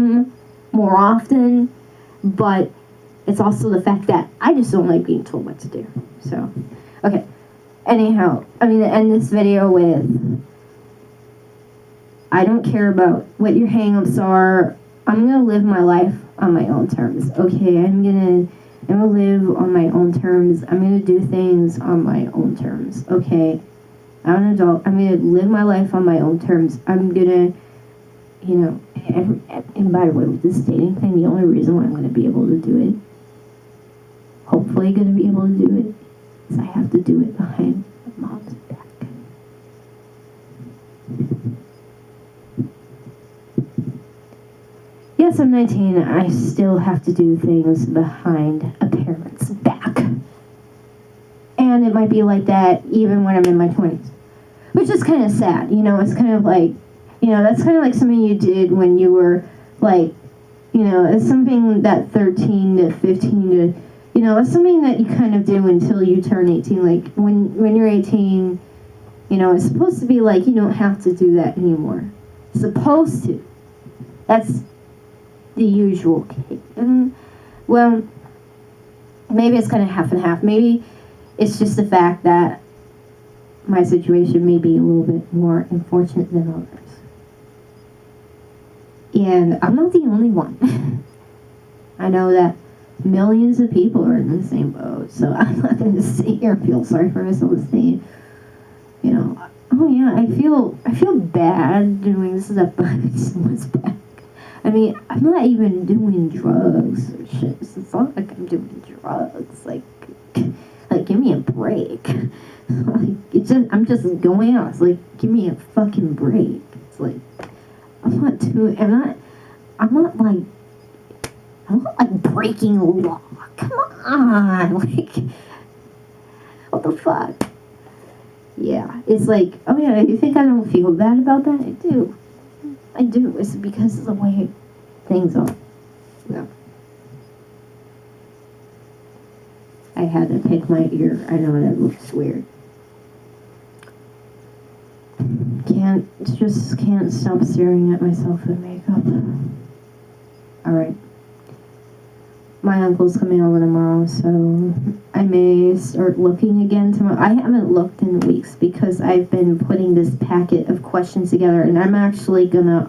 them more often, but it's also the fact that I just don't like being told what to do. So, okay. Anyhow, I'm going to end this video with, I don't care about what your hang-ups are. I'm going to live my life on my own terms, okay? I'm gonna live on my own terms. I'm going to do things on my own terms, okay? I'm an adult. I'm going to live my life on my own terms. I'm going to, you know, and by the way, with this dating thing, the only reason why I'm going to be able to do it, hopefully going to be able to do it, is I have to do it behind my mom's back. Yes, I'm 19. I still have to do things behind a parent's back. And it might be like that even when I'm in my 20s. Which is kind of sad, you know, it's kind of like, you know, that's kind of like something you did when you were, like, you know, it's something that 13 to 15 to, you know, it's something that you kind of do until you turn 18. Like, when you're 18, you know, it's supposed to be like, you don't have to do that anymore. Supposed to. That's the usual case. And, well, maybe it's kind of half and half. Maybe it's just the fact that my situation may be a little bit more unfortunate than others. And I'm not the only one. I know that millions of people are in the same boat, so I'm not going to sit here and feel sorry for myself and say, you know, oh yeah, I feel bad doing stuff behind someone's back. I mean, I'm not even doing drugs or shit. It's not like I'm doing drugs. Like give me a break. Like, I'm just going out. It's like, give me a fucking break. It's like, I'm not like breaking the law. Come on, like, what the fuck? Yeah, it's like, oh yeah, you think I don't feel bad about that? I do. It's because of the way things are. No. I had to pick my ear. I know that looks weird. Can't stop staring at myself in makeup. Alright. My uncle's coming over tomorrow, so I may start looking again tomorrow. I haven't looked in weeks because I've been putting this packet of questions together, and I'm actually gonna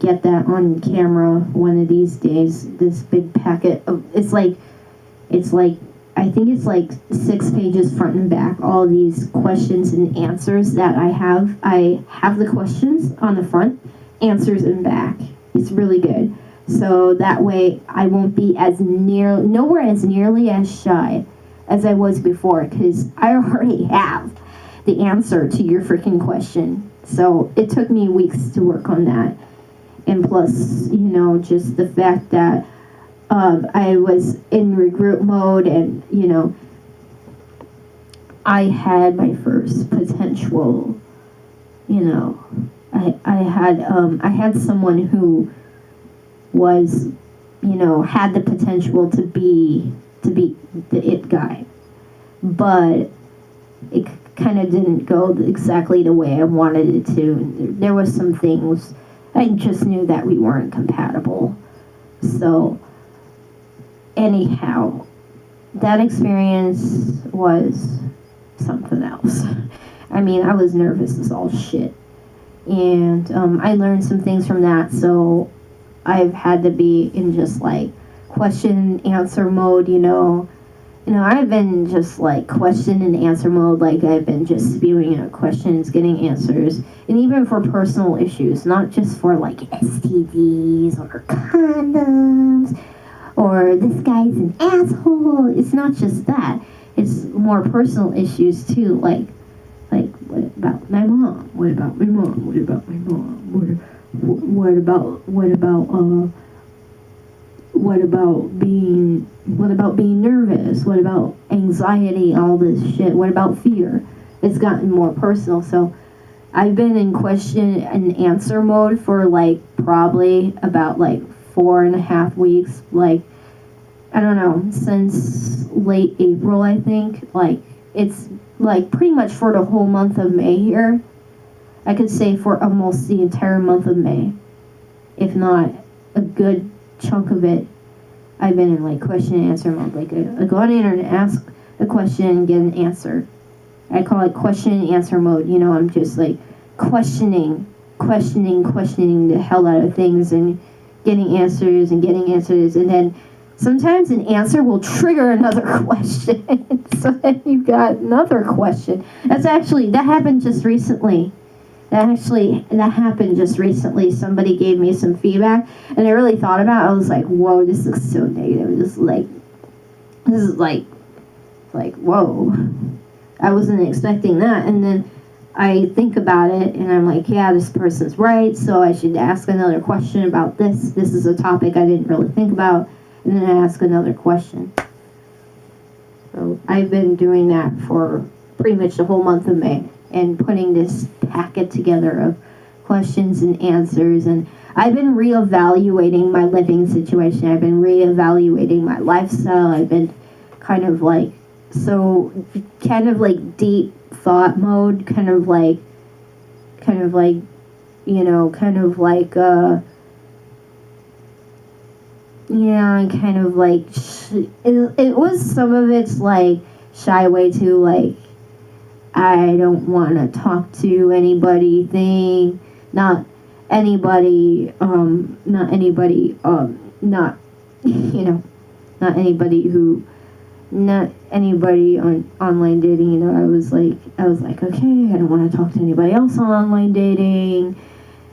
get that on camera one of these days. This big packet of it's like I think it's like 6 pages front and back, all these questions and answers that I have. I have the questions on the front, answers in back. It's really good. So that way I won't be nowhere as nearly as shy as I was before, because I already have the answer to your freaking question. So it took me weeks to work on that. And plus, you know, just the fact that I was in regroup mode, and, you know, I had my first potential, you know, I had someone who was, you know, had the potential to be the it guy, but it kind of didn't go exactly the way I wanted it to. There was some things I just knew that we weren't compatible. So anyhow, that experience was something else. I mean, I was nervous as all shit, and I learned some things from that. So I've had to be in just like question and answer mode, you know, I've been just like question and answer mode, like I've been just spewing out questions, getting answers, and even for personal issues, not just for like STDs or condoms, or this guy's an asshole. It's not just that. It's more personal issues too, like what about my mom? What about my mom? What about my mom? What about being nervous? What about anxiety? All this shit. What about fear? It's gotten more personal. So I've been in question and answer mode for like probably about like 4.5 weeks. Like, I don't know, since late April, I think. Like, it's like pretty much for the whole month of May here. I could say for almost the entire month of May. if not a good chunk of it, I've been in like question and answer mode. Like I go on the internet, ask a question, and get an answer. I call it question and answer mode. You know, I'm just like questioning the hell out of things and getting answers, and then sometimes an answer will trigger another question. So then you've got another question. That happened just recently. That happened just recently. Somebody gave me some feedback, and I really thought about it. I was like, whoa, this looks so negative. This is like, whoa. I wasn't expecting that. And then I think about it, and I'm like, yeah, this person's right, so I should ask another question about this. This is a topic I didn't really think about, and then I ask another question. So I've been doing that for pretty much the whole month of May, and putting this packet together of questions and answers, and I've been reevaluating my living situation. I've been reevaluating my lifestyle. I've been kind of like deep thought mode, kind of like it was, some of it's like shy away to like I don't want to talk to anybody thing, not anybody on online dating. You know, I was like, okay, I don't want to talk to anybody else on online dating.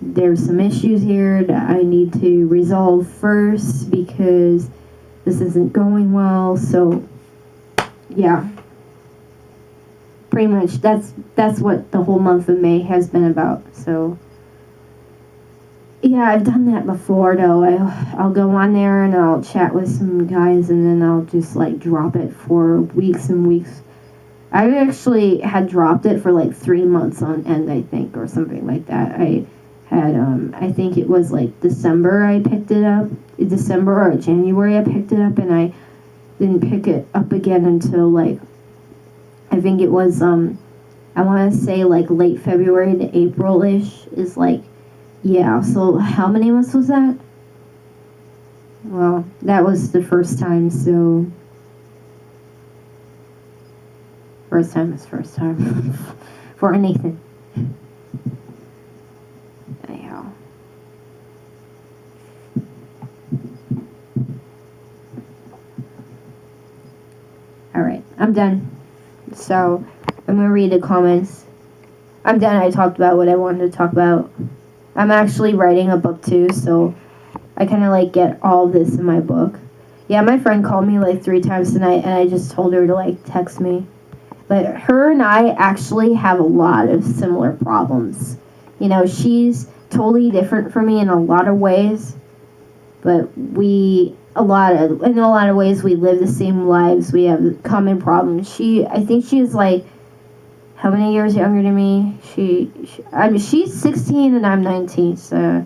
There's some issues here that I need to resolve first because this isn't going well. So yeah, pretty much that's what the whole month of May has been about. So yeah, I've done that before though. I'll go on there and I'll chat with some guys, and then I'll just like drop it for weeks and weeks. I actually had dropped it for like 3 months on end, I think, or something like that. I think it was like December I picked it up. December or January I picked it up, and I didn't pick it up again until like, I think it was, I want to say like late February to April-ish is like, yeah, so how many months was that? Well, that was the first time, so first time is first time for anything. Anyhow. Alright, I'm done. So, I'm going to read the comments. I'm done. I talked about what I wanted to talk about. I'm actually writing a book too, so I kind of like get all this in my book. Yeah, my friend called me like 3 times tonight, and I just told her to like text me. But her and I actually have a lot of similar problems. You know, she's totally different from me in a lot of ways, but in a lot of ways we live the same lives. We have common problems. I think she's like, how many years younger than me? She's 16 and I'm 19, so,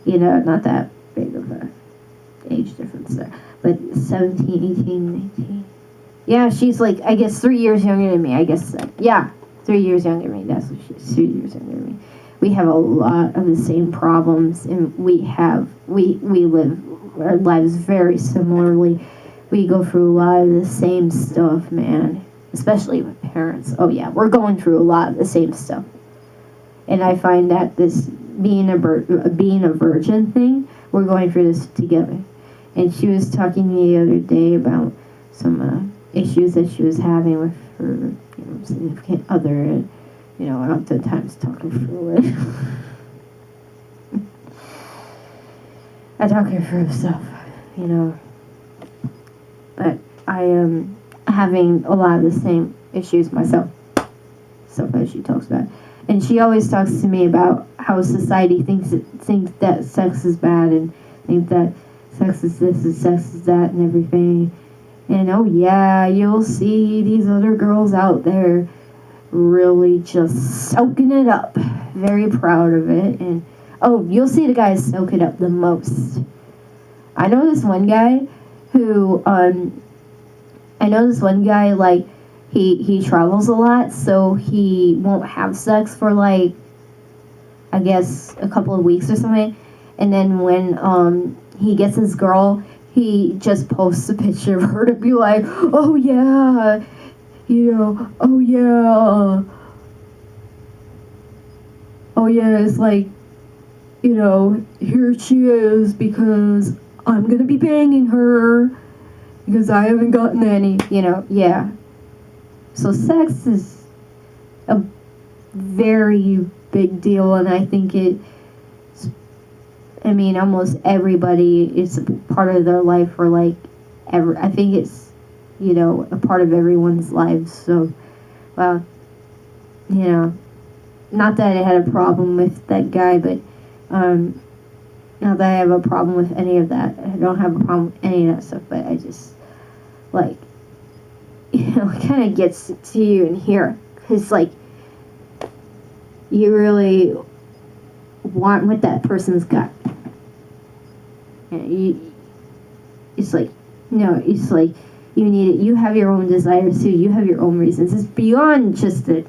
you know, not that big of a age difference there. But 17, 18, 19. Yeah, she's like, I guess 3 years younger than me, I guess. Yeah, 3 years younger than me, that's what she is, 3 years younger than me. We have a lot of the same problems, and we live our lives very similarly. We go through a lot of the same stuff, man. Especially with parents. Oh yeah, we're going through a lot of the same stuff. And I find that this being a virgin thing, we're going through this together. And she was talking to me the other day about some issues that she was having with her, significant other, and oftentimes talking through it. I talk her through stuff, but I am having a lot of the same issues myself, stuff that she talks about. And she always talks to me about how society thinks that sex is bad, and think that sex is this and sex is that and everything. And oh yeah, you'll see these other girls out there really just soaking it up, very proud of it. And oh, you'll see the guys soak it up the most. I know this one guy who like, he travels a lot, so he won't have sex for like, I guess, a couple of weeks or something. And then when he gets his girl, he just posts a picture of her to be like, oh yeah, oh yeah, it's like, here she is because I'm gonna be banging her because I haven't gotten any, yeah. So sex is a very big deal, and I think almost everybody, it's a part of their life, or like, I think it's, a part of everyone's lives. So, well, not that I had a problem with that guy, but, not that I have a problem with any of that. I don't have a problem with any of that stuff, but I just, like, it kind of gets to you in here, because, like, you really want what that person's got. It's like, no, it's like, you need it. You have your own desires too. You have your own reasons. It's beyond just the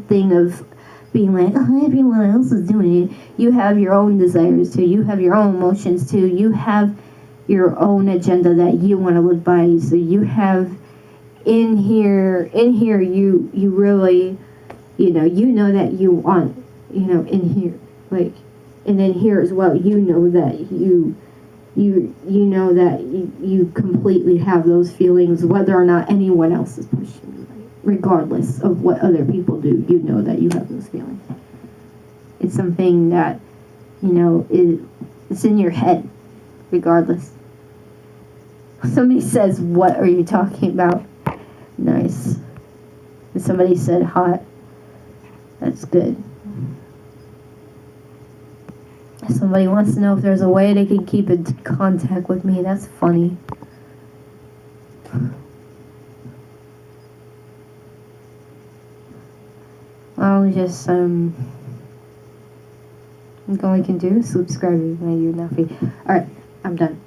thing of being like, oh, everyone else is doing it. You have your own desires too. You have your own emotions too. You have your own agenda that you want to live by. So you have in here, you really, know that you want, in here, like, and then here as well, that you know that you completely have those feelings, whether or not anyone else is pushing you, right? Regardless of what other people do, you know that you have those feelings. It's something that, it's in your head, regardless. Somebody says, what are you talking about? Nice. And somebody said hot. That's good. Somebody wants to know if there's a way they can keep in contact with me. That's funny. I'll just, all we can do is subscribe if you're not free. Alright, I'm done.